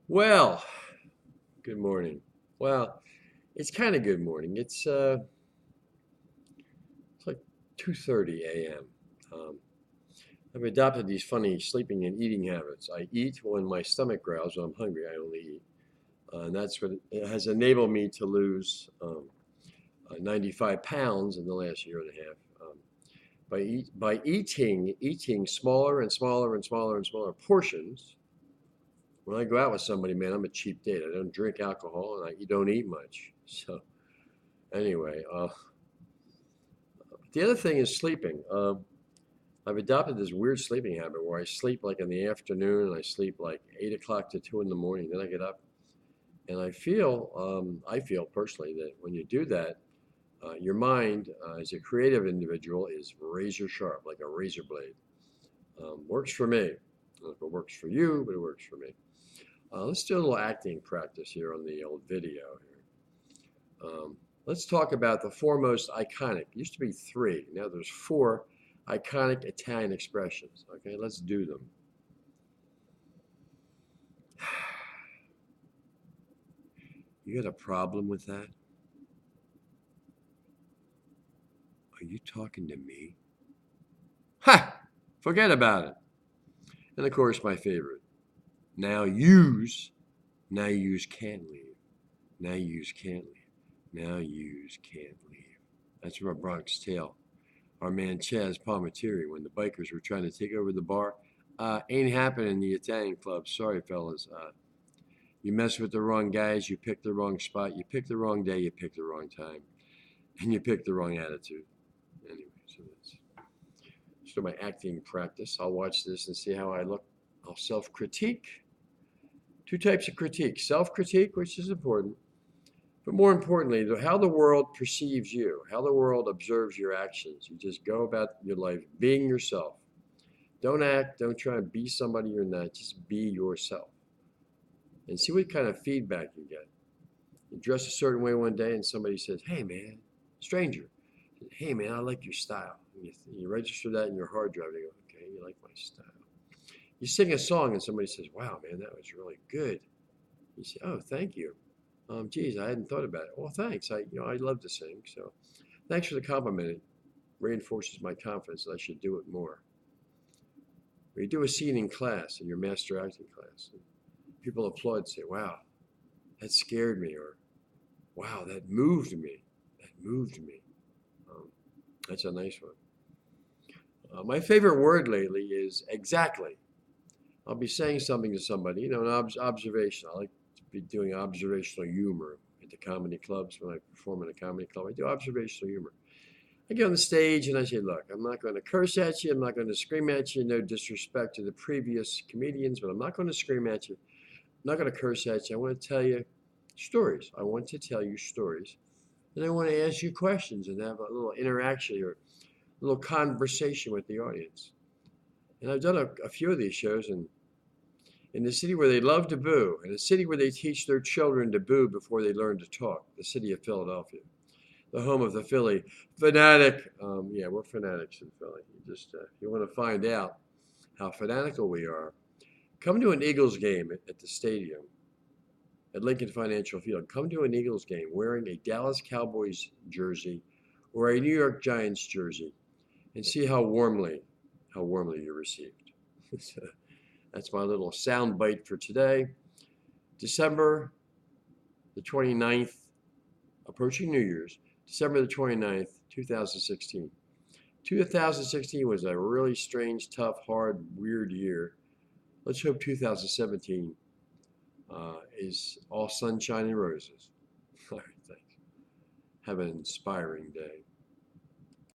Well, good morning. Well, it's kind of good morning. It's like 2:30 a.m. Um, I've adopted these funny sleeping and eating habits. I eat when my stomach growls. When I'm hungry, I only eat, and that's what it has enabled me to lose 95 pounds in the last year and a half. By eating smaller and smaller and smaller and smaller portions. When I go out with somebody, man, I'm a cheap date. I don't drink alcohol and I don't eat much. So anyway, the other thing is sleeping. I've adopted this weird sleeping habit where I sleep like in the afternoon and I sleep like 8 o'clock to 2 in the morning. Then I get up and I feel personally that when you do that, your mind, as a creative individual, is razor sharp, like a razor blade. Works for me. I don't know if it works for you, but it works for me. Let's do a little acting practice here on the old video here. Let's talk about the four most iconic. It used to be three. Now there's four iconic Italian expressions. Okay, let's do them. You got a problem with that? Are you talking to me? Ha! Forget about it. And of course, my favorite. Now use. Now use can't leave. Now use can't leave. Now use can't leave. That's from a Bronx Tale. Our man Chaz Palminteri, when the bikers were trying to take over the bar, ain't happening in the Italian club. Sorry, fellas. You mess with the wrong guys, you pick the wrong spot, you pick the wrong day, you pick the wrong time, and you pick the wrong attitude. Anyway, so my acting practice. I'll watch this and see how I look. I'll self-critique. Two types of critique: self-critique, which is important, but more importantly, how the world perceives you, how the world observes your actions. You just go about your life being yourself. Don't act, don't try and be somebody you're not. Just be yourself and see what kind of feedback you get. You dress a certain way one day and somebody says, "Hey, man," stranger, "Hey, man, I like your style." And you register that in your hard drive. You go, "Okay, you like my style." You sing a song and somebody says, "Wow, man, that was really good." You say, "Oh, thank you. Geez, I hadn't thought about it." "Well, thanks. I love to sing. So thanks for the compliment. It reinforces my confidence that I should do it more." Or you do a scene in class, in your master acting class, and people applaud and say, "Wow, that scared me," or "Wow, that moved me. That moved me." Um, that's a nice one. My favorite word lately is exactly. I'll be saying something to somebody, an observation. I like to be doing observational humor at the comedy clubs when I perform in a comedy club. I do observational humor. I get on the stage and I say, "Look, I'm not going to curse at you. I'm not going to scream at you. No disrespect to the previous comedians, but I'm not going to scream at you. I'm not going to curse at you. I want to tell you stories. I want to tell you stories. And I want to ask you questions and have a little interaction or a little conversation with the audience." And I've done a few of these shows in the city where they love to boo, in a city where they teach their children to boo before they learn to talk, the city of Philadelphia, the home of the Philly fanatic. Yeah, we're fanatics in Philly. If you want to find out how fanatical we are, come to an Eagles game at the stadium at Lincoln Financial Field. Come to an Eagles game wearing a Dallas Cowboys jersey or a New York Giants jersey and see how warmly you're received. So that's my little sound bite for today. December the 29th, approaching New Year's, December the 29th, 2016. 2016 was a really strange, tough, hard, weird year. Let's hope 2017 is all sunshine and roses. All right, thanks. Have an inspiring day.